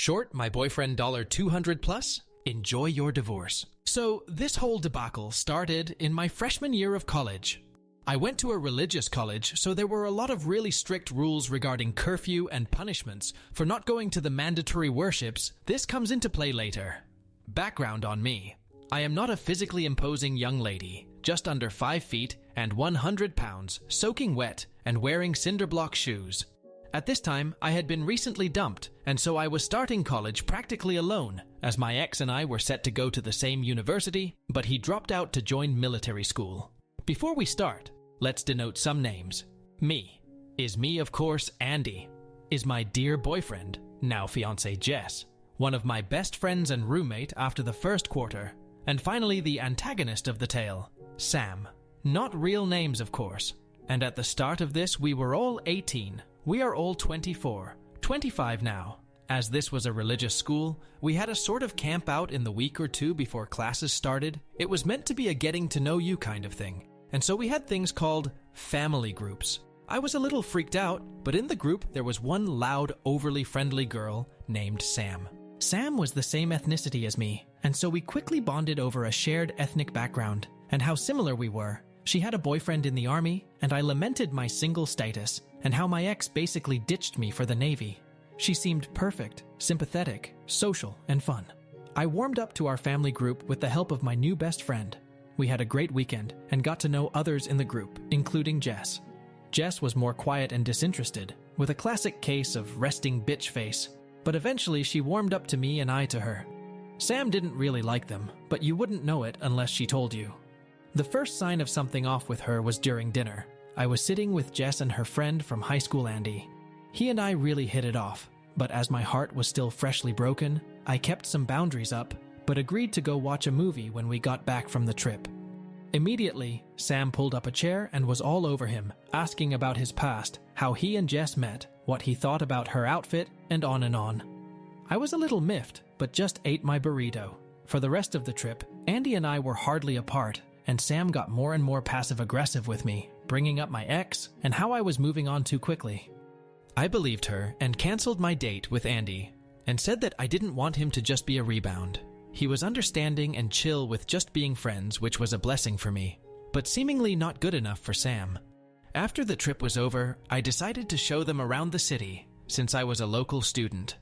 Short, my boyfriend $200 plus, enjoy your divorce. So this whole debacle started in my freshman year of college. I went to a religious college, so there were a lot of really strict rules regarding curfew and punishments for not going to the mandatory worships. This comes into play later. Background on me. I am not a physically imposing young lady, just under 5 feet and 100 pounds, soaking wet and wearing cinderblock shoes. At this time, I had been recently dumped, and so I was starting college practically alone, as my ex and I were set to go to the same university, but he dropped out to join military school. Before we start, let's denote some names. Me. Is me, of course, Andy. Is my dear boyfriend, now fiancé Jess. One of my best friends and roommate after the first quarter. And finally, the antagonist of the tale, Sam. Not real names, of course. And at the start of this, we were all 18. We are all 24, 25 now. As this was a religious school, we had a sort of camp out in the week or two before classes started. It was meant to be a getting to know you kind of thing. And so we had things called family groups. I was a little freaked out, but in the group there was one loud, overly friendly girl named Sam. Sam was the same ethnicity as me, and so we quickly bonded over a shared ethnic background and how similar we were. She had a boyfriend in the army, and I lamented my single status and how my ex basically ditched me for the Navy. She seemed perfect, sympathetic, social, and fun. I warmed up to our family group with the help of my new best friend. We had a great weekend and got to know others in the group, including Jess. Jess was more quiet and disinterested, with a classic case of resting bitch face, but eventually she warmed up to me and I to her. Sam didn't really like them, but you wouldn't know it unless she told you. The first sign of something off with her was during dinner. I was sitting with Jess and her friend from high school, Andy. He and I really hit it off, but as my heart was still freshly broken, I kept some boundaries up, but agreed to go watch a movie when we got back from the trip. Immediately, Sam pulled up a chair and was all over him, asking about his past, how he and Jess met, what he thought about her outfit, and on and on. I was a little miffed, but just ate my burrito. For the rest of the trip, Andy and I were hardly apart, and Sam got more and more passive-aggressive with me, bringing up my ex and how I was moving on too quickly. I believed her and canceled my date with Andy, and said that I didn't want him to just be a rebound. He was understanding and chill with just being friends, which was a blessing for me, but seemingly not good enough for Sam. After the trip was over, I decided to show them around the city, since I was a local student.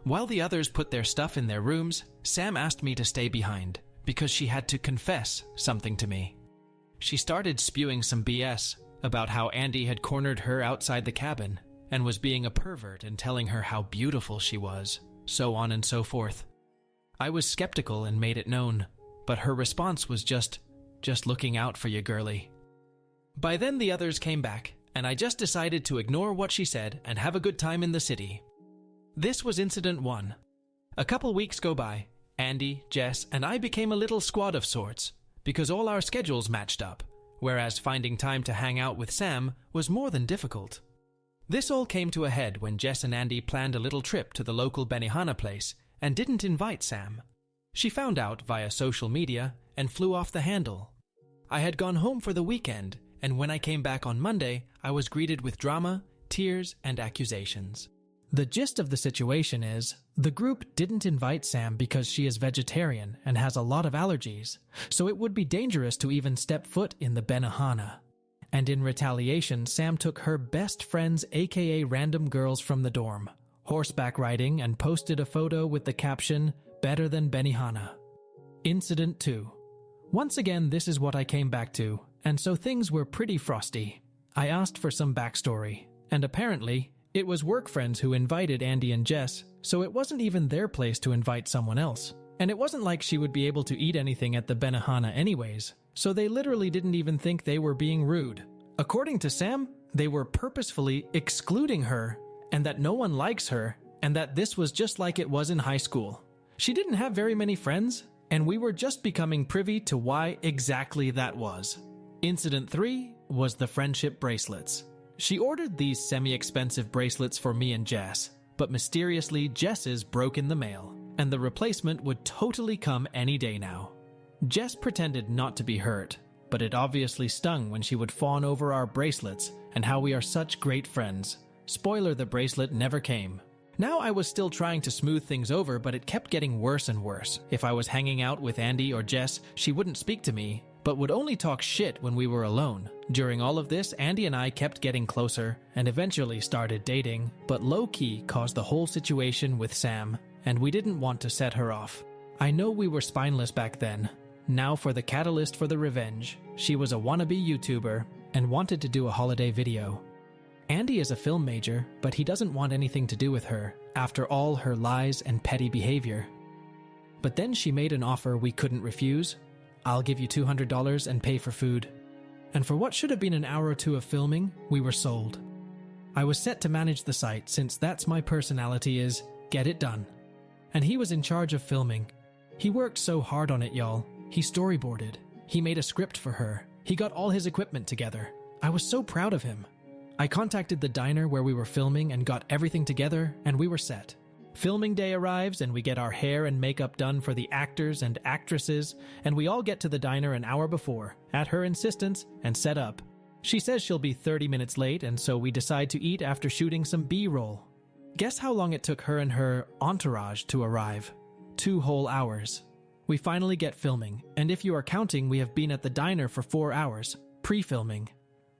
While the others put their stuff in their rooms, Sam asked me to stay behind, because she had to confess something to me. She started spewing some BS about how Andy had cornered her outside the cabin, and was being a pervert and telling her how beautiful she was, so on and so forth. I was skeptical and made it known, but her response was just looking out for you, girly. By then the others came back, and I just decided to ignore what she said and have a good time in the city. This was incident 1. A couple weeks go by. Andy, Jess, and I became a little squad of sorts, because all our schedules matched up, whereas finding time to hang out with Sam was more than difficult. This all came to a head when Jess and Andy planned a little trip to the local Benihana place and didn't invite Sam. She found out via social media and flew off the handle. I had gone home for the weekend, and when I came back on Monday, I was greeted with drama, tears, and accusations. The gist of the situation is, the group didn't invite Sam because she is vegetarian and has a lot of allergies, so it would be dangerous to even step foot in the Benihana. And in retaliation, Sam took her best friends, aka random girls from the dorm, horseback riding, and posted a photo with the caption, "Better than Benihana." Incident 2. Once again, this is what I came back to, and so things were pretty frosty. I asked for some backstory, and apparently, it was work friends who invited Andy and Jess, so it wasn't even their place to invite someone else. And it wasn't like she would be able to eat anything at the Benihana anyways, so they literally didn't even think they were being rude. According to Sam, they were purposefully excluding her, and that no one likes her, and that this was just like it was in high school. She didn't have very many friends, and we were just becoming privy to why exactly that was. Incident 3 was the friendship bracelets. She ordered these semi-expensive bracelets for me and Jess, but mysteriously Jess's broke in the mail, and the replacement would totally come any day now. Jess pretended not to be hurt, but it obviously stung when she would fawn over our bracelets and how we are such great friends. Spoiler, the bracelet never came. Now I was still trying to smooth things over, but it kept getting worse and worse. If I was hanging out with Andy or Jess, she wouldn't speak to me, but would only talk shit when we were alone. During all of this, Andy and I kept getting closer and eventually started dating, but low-key caused the whole situation with Sam, and we didn't want to set her off. I know we were spineless back then. Now for the catalyst for the revenge. She was a wannabe YouTuber and wanted to do a holiday video. Andy is a film major, but he doesn't want anything to do with her, after all her lies and petty behavior. But then she made an offer we couldn't refuse. I'll give you $200 and pay for food. And for what should have been an hour or two of filming, we were sold. I was set to manage the site, since that's my personality is, get it done. And he was in charge of filming. He worked so hard on it, y'all. He storyboarded. He made a script for her. He got all his equipment together. I was so proud of him. I contacted the diner where we were filming and got everything together, and we were set. Filming day arrives and we get our hair and makeup done for the actors and actresses, and we all get to the diner an hour before, at her insistence, and set up. She says she'll be 30 minutes late, and so we decide to eat after shooting some B-roll. Guess how long it took her and her entourage to arrive? 2 whole hours. We finally get filming, and if you are counting, we have been at the diner for 4 hours, pre-filming.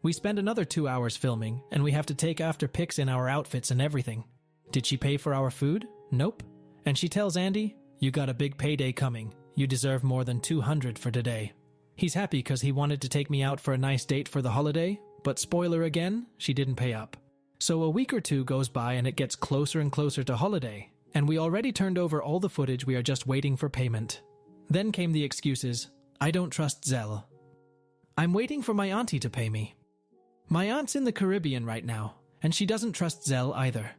We spend another 2 hours filming, and we have to take after pics in our outfits and everything. Did she pay for our food? Nope. And she tells Andy, "You got a big payday coming. You deserve more than $200 for today." He's happy because he wanted to take me out for a nice date for the holiday, but spoiler again, she didn't pay up. So a week or two goes by and it gets closer and closer to holiday, and we already turned over all the footage, we are just waiting for payment. Then came the excuses. I don't trust Zelle. I'm waiting for my auntie to pay me. My aunt's in the Caribbean right now, and she doesn't trust Zelle either.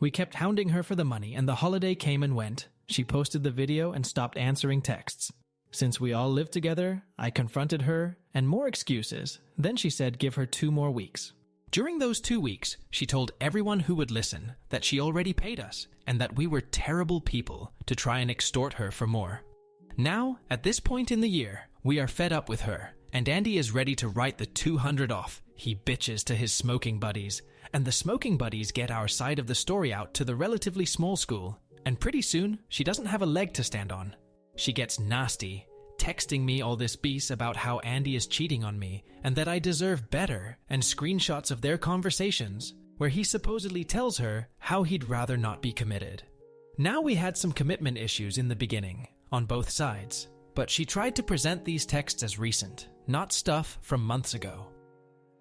We kept hounding her for the money, and the holiday came and went. She posted the video and stopped answering texts. Since we all lived together, I confronted her, and more excuses. Then she said give her 2 more weeks. During those 2 weeks, she told everyone who would listen that she already paid us, and that we were terrible people to try and extort her for more. Now, at this point in the year, we are fed up with her, and Andy is ready to write the $200 off. He bitches to his smoking buddies, and the smoking buddies get our side of the story out to the relatively small school, and pretty soon, she doesn't have a leg to stand on. She gets nasty, texting me all this BS about how Andy is cheating on me, and that I deserve better, and screenshots of their conversations, where he supposedly tells her how he'd rather not be committed. Now we had some commitment issues in the beginning, on both sides, but she tried to present these texts as recent, not stuff from months ago.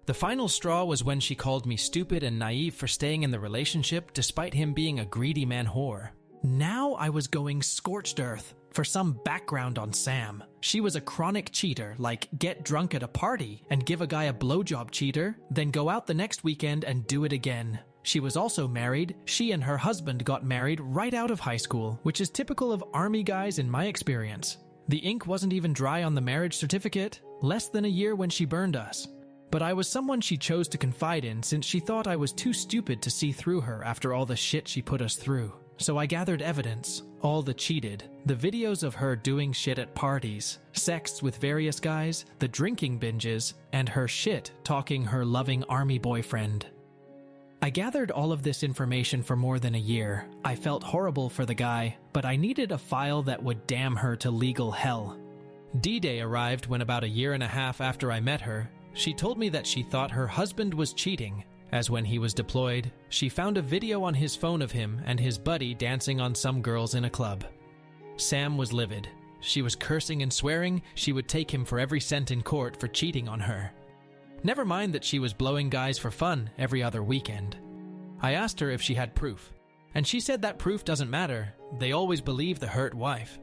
The final straw was when she called me stupid and naive for staying in the relationship despite him being a greedy man whore. Now I was going scorched earth for some background on Sam. She was a chronic cheater, like get drunk at a party and give a guy a blowjob cheater, then go out the next weekend and do it again. She was also married. She and her husband got married right out of high school, which is typical of army guys in my experience. The ink wasn't even dry on the marriage certificate, less than a year when she burned us. But I was someone she chose to confide in since she thought I was too stupid to see through her after all the shit she put us through. So I gathered evidence, all the cheated, the videos of her doing shit at parties, sex with various guys, the drinking binges, and her shit talking her loving army boyfriend. I gathered all of this information for more than a year. I felt horrible for the guy, but I needed a file that would damn her to legal hell. D-Day arrived when about a year and a half after I met her. She told me that she thought her husband was cheating, as when he was deployed, she found a video on his phone of him and his buddy dancing on some girls in a club. Sam was livid. She was cursing and swearing she would take him for every cent in court for cheating on her. Never mind that she was blowing guys for fun every other weekend. I asked her if she had proof, and she said that proof doesn't matter. They always believe the hurt wife.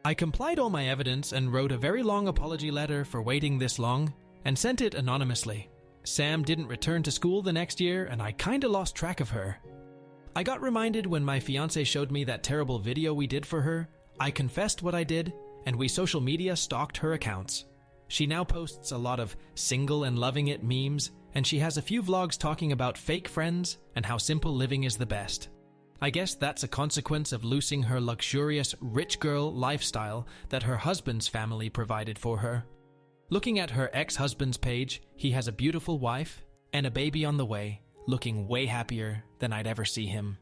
I complied all my evidence and wrote a very long apology letter for waiting this long, and sent it anonymously. Sam didn't return to school the next year, and I kinda lost track of her. I got reminded when my fiancé showed me that terrible video we did for her. I confessed what I did, and we social media stalked her accounts. She now posts a lot of single and loving it memes, and she has a few vlogs talking about fake friends and how simple living is the best. I guess that's a consequence of losing her luxurious rich girl lifestyle that her husband's family provided for her. Looking at her ex-husband's page, he has a beautiful wife and a baby on the way, looking way happier than I'd ever see him.